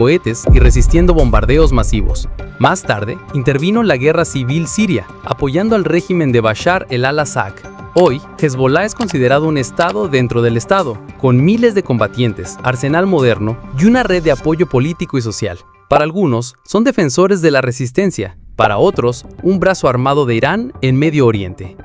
cohetes y resistiendo bombardeos masivos. Más tarde, intervino en la guerra civil siria, apoyando al régimen de Bashar el-Assad. Hoy, Hezbollah es considerado un estado dentro del estado, con miles de combatientes, arsenal moderno y una red de apoyo político y social. Para algunos, son defensores de la resistencia, para otros, un brazo armado de Irán en Medio Oriente.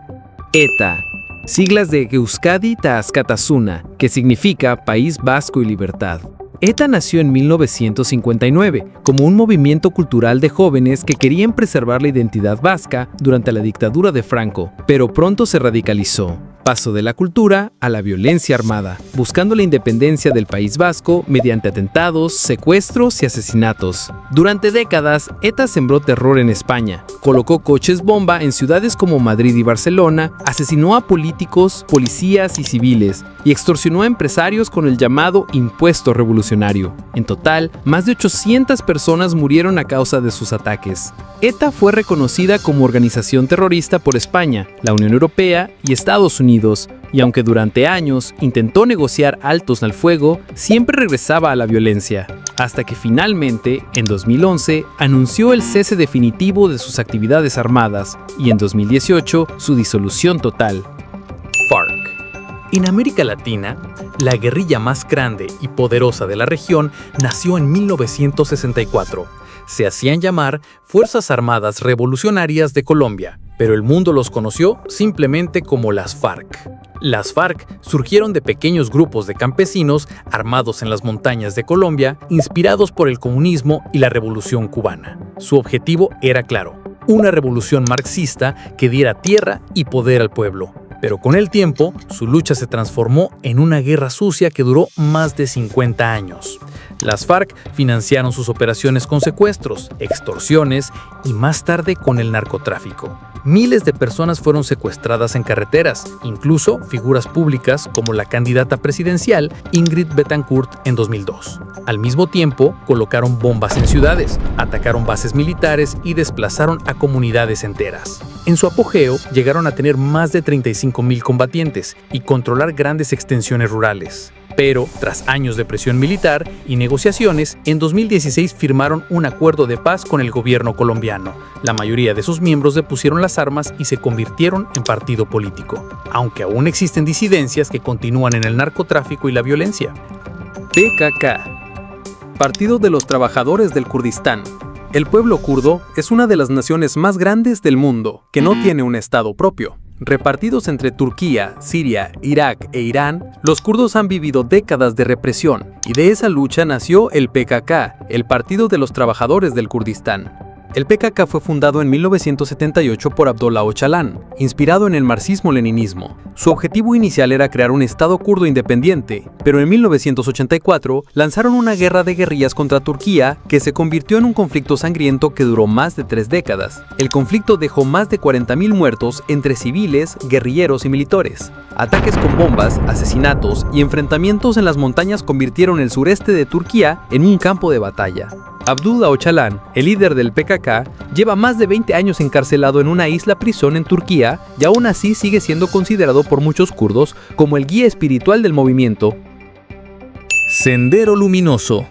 ETA, siglas de Euskadi Taazkatasuna, que significa País Vasco y Libertad. ETA nació en 1959 como un movimiento cultural de jóvenes que querían preservar la identidad vasca durante la dictadura de Franco, pero pronto se radicalizó. Pasó de la cultura a la violencia armada, buscando la independencia del País Vasco mediante atentados, secuestros y asesinatos. Durante décadas, ETA sembró terror en España, colocó coches bomba en ciudades como Madrid y Barcelona, asesinó a políticos, policías y civiles, y extorsionó a empresarios con el llamado impuesto revolucionario. En total, más de 800 personas murieron a causa de sus ataques. ETA fue reconocida como organización terrorista por España, la Unión Europea y Estados Unidos, y aunque durante años intentó negociar altos al fuego, siempre regresaba a la violencia, hasta que finalmente, en 2011, anunció el cese definitivo de sus actividades armadas y en 2018 su disolución total. FARC. En América Latina, la guerrilla más grande y poderosa de la región nació en 1964. Se hacían llamar Fuerzas Armadas Revolucionarias de Colombia, pero el mundo los conoció simplemente como las FARC. Las FARC surgieron de pequeños grupos de campesinos armados en las montañas de Colombia, inspirados por el comunismo y la Revolución cubana. Su objetivo era claro: una revolución marxista que diera tierra y poder al pueblo. Pero con el tiempo, su lucha se transformó en una guerra sucia que duró más de 50 años. Las FARC financiaron sus operaciones con secuestros, extorsiones y más tarde con el narcotráfico. Miles de personas fueron secuestradas en carreteras, incluso figuras públicas como la candidata presidencial Ingrid Betancourt en 2002. Al mismo tiempo, colocaron bombas en ciudades, atacaron bases militares y desplazaron a comunidades enteras. En su apogeo, llegaron a tener más de 35.000 combatientes y controlar grandes extensiones rurales. Pero, tras años de presión militar y negociaciones, en 2016 firmaron un acuerdo de paz con el gobierno colombiano. La mayoría de sus miembros depusieron las armas y se convirtieron en partido político, aunque aún existen disidencias que continúan en el narcotráfico y la violencia. PKK, Partido de los Trabajadores del Kurdistán. El pueblo kurdo es una de las naciones más grandes del mundo, que no tiene un estado propio. Repartidos entre Turquía, Siria, Irak e Irán, los kurdos han vivido décadas de represión, y de esa lucha nació el PKK, el Partido de los Trabajadores del Kurdistán. El PKK fue fundado en 1978 por Abdullah Öcalan, inspirado en el marxismo-leninismo. Su objetivo inicial era crear un estado kurdo independiente, pero en 1984 lanzaron una guerra de guerrillas contra Turquía que se convirtió en un conflicto sangriento que duró más de 3 décadas. El conflicto dejó más de 40.000 muertos entre civiles, guerrilleros y militares. Ataques con bombas, asesinatos y enfrentamientos en las montañas convirtieron el sureste de Turquía en un campo de batalla. Abdullah Öcalan, el líder del PKK, lleva más de 20 años encarcelado en una isla prisión en Turquía y aún así sigue siendo considerado por muchos kurdos como el guía espiritual del movimiento. Sendero Luminoso.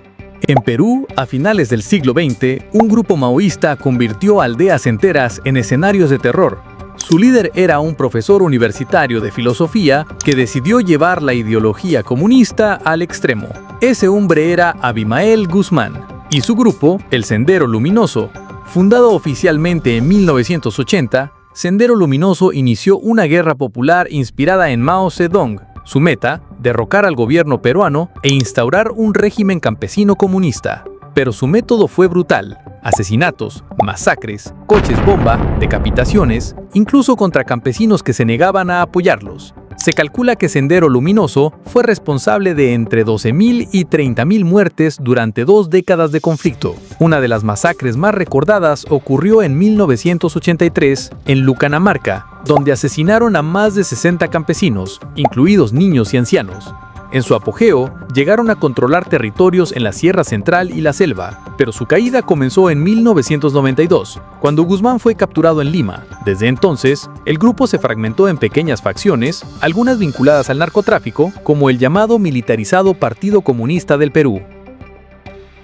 En Perú, a finales del siglo XX, un grupo maoísta convirtió aldeas enteras en escenarios de terror. Su líder era un profesor universitario de filosofía que decidió llevar la ideología comunista al extremo. Ese hombre era Abimael Guzmán. Y su grupo, el Sendero Luminoso. Fundado oficialmente en 1980, Sendero Luminoso inició una guerra popular inspirada en Mao Zedong. Su meta, derrocar al gobierno peruano e instaurar un régimen campesino comunista. Pero su método fue brutal: asesinatos, masacres, coches bomba, decapitaciones, incluso contra campesinos que se negaban a apoyarlos. Se calcula que Sendero Luminoso fue responsable de entre 12.000 y 30.000 muertes durante 2 décadas de conflicto. Una de las masacres más recordadas ocurrió en 1983 en Lucanamarca, donde asesinaron a más de 60 campesinos, incluidos niños y ancianos. En su apogeo, llegaron a controlar territorios en la Sierra Central y la selva, pero su caída comenzó en 1992, cuando Guzmán fue capturado en Lima. Desde entonces, el grupo se fragmentó en pequeñas facciones, algunas vinculadas al narcotráfico, como el llamado militarizado Partido Comunista del Perú.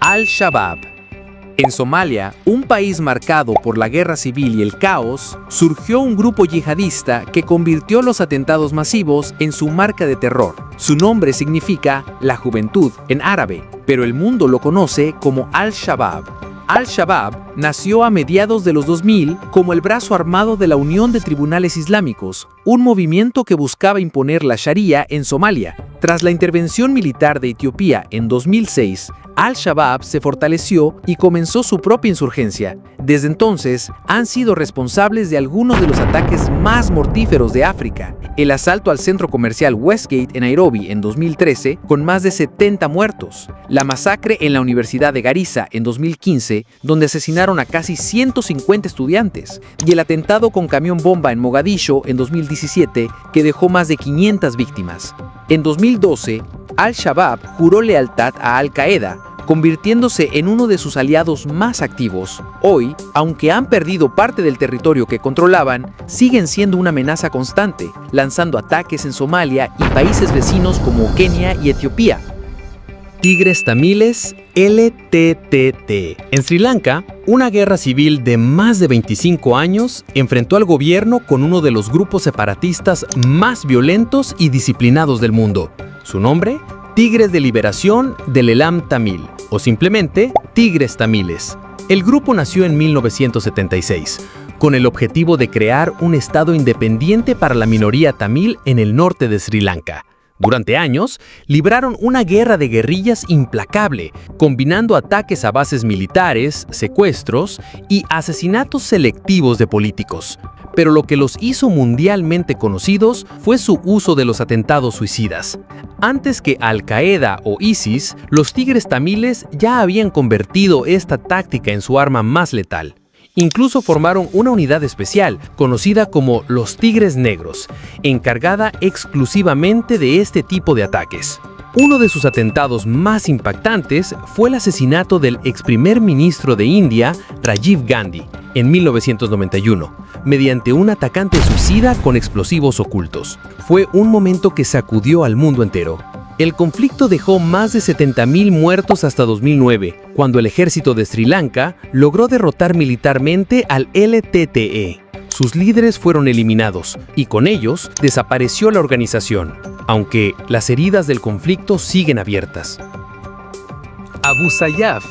Al-Shabaab. En Somalia, un país marcado por la guerra civil y el caos, surgió un grupo yihadista que convirtió los atentados masivos en su marca de terror. Su nombre significa la juventud en árabe, pero el mundo lo conoce como Al-Shabaab. Al-Shabaab nació a mediados de los 2000 como el brazo armado de la Unión de Tribunales Islámicos, un movimiento que buscaba imponer la Sharia en Somalia. Tras la intervención militar de Etiopía en 2006, Al-Shabaab se fortaleció y comenzó su propia insurgencia. Desde entonces, han sido responsables de algunos de los ataques más mortíferos de África. El asalto al centro comercial Westgate en Nairobi en 2013, con más de 70 muertos. La masacre en la Universidad de Garissa en 2015, donde asesinaron a casi 150 estudiantes. Y el atentado con camión bomba en Mogadiscio en 2017, que dejó más de 500 víctimas. En 2012, Al-Shabaab juró lealtad a Al-Qaeda, convirtiéndose en uno de sus aliados más activos. Hoy, aunque han perdido parte del territorio que controlaban, siguen siendo una amenaza constante, lanzando ataques en Somalia y países vecinos como Kenia y Etiopía. Tigres tamiles LTTT. En Sri Lanka, una guerra civil de más de 25 años enfrentó al gobierno con uno de los grupos separatistas más violentos y disciplinados del mundo. Su nombre, Tigres de Liberación del Elam Tamil, o simplemente Tigres Tamiles. El grupo nació en 1976, con el objetivo de crear un estado independiente para la minoría tamil en el norte de Sri Lanka. Durante años, libraron una guerra de guerrillas implacable, combinando ataques a bases militares, secuestros y asesinatos selectivos de políticos. Pero lo que los hizo mundialmente conocidos fue su uso de los atentados suicidas. Antes que Al-Qaeda o ISIS, los tigres tamiles ya habían convertido esta táctica en su arma más letal. Incluso formaron una unidad especial, conocida como los Tigres Negros, encargada exclusivamente de este tipo de ataques. Uno de sus atentados más impactantes fue el asesinato del ex primer ministro de India, Rajiv Gandhi, en 1991, mediante un atacante suicida con explosivos ocultos. Fue un momento que sacudió al mundo entero. El conflicto dejó más de 70.000 muertos hasta 2009, cuando el ejército de Sri Lanka logró derrotar militarmente al LTTE. Sus líderes fueron eliminados y con ellos desapareció la organización, aunque las heridas del conflicto siguen abiertas. Abu Sayyaf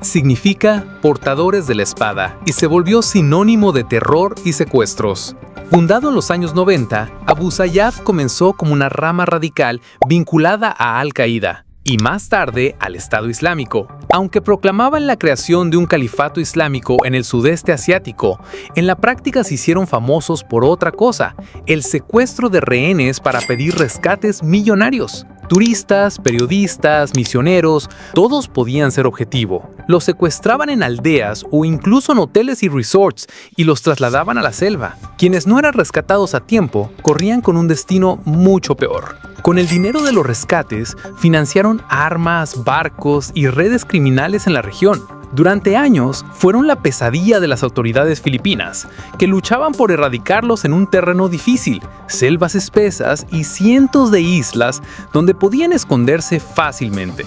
significa portadores de la espada y se volvió sinónimo de terror y secuestros. Fundado en los años 90, Abu Sayyaf comenzó como una rama radical vinculada a Al-Qaeda y más tarde al Estado Islámico. Aunque proclamaban la creación de un califato islámico en el sudeste asiático, en la práctica se hicieron famosos por otra cosa: el secuestro de rehenes para pedir rescates millonarios. Turistas, periodistas, misioneros, todos podían ser objetivo. Los secuestraban en aldeas o incluso en hoteles y resorts y los trasladaban a la selva. Quienes no eran rescatados a tiempo corrían con un destino mucho peor. Con el dinero de los rescates, financiaron armas, barcos y redes criminales en la región. Durante años, fueron la pesadilla de las autoridades filipinas, que luchaban por erradicarlos en un terreno difícil, selvas espesas y cientos de islas donde podían esconderse fácilmente.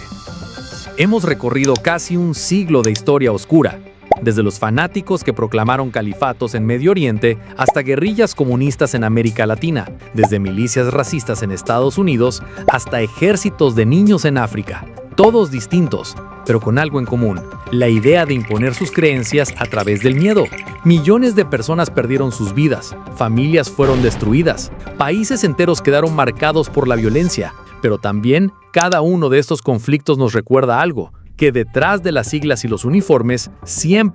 Hemos recorrido casi un siglo de historia oscura, desde los fanáticos que proclamaron califatos en Medio Oriente hasta guerrillas comunistas en América Latina, desde milicias racistas en Estados Unidos hasta ejércitos de niños en África. Todos distintos, pero con algo en común: la idea de imponer sus creencias a través del miedo. Millones de personas perdieron sus vidas, familias fueron destruidas, países enteros quedaron marcados por la violencia. Pero también, cada uno de estos conflictos nos recuerda algo: que detrás de las siglas y los uniformes siempre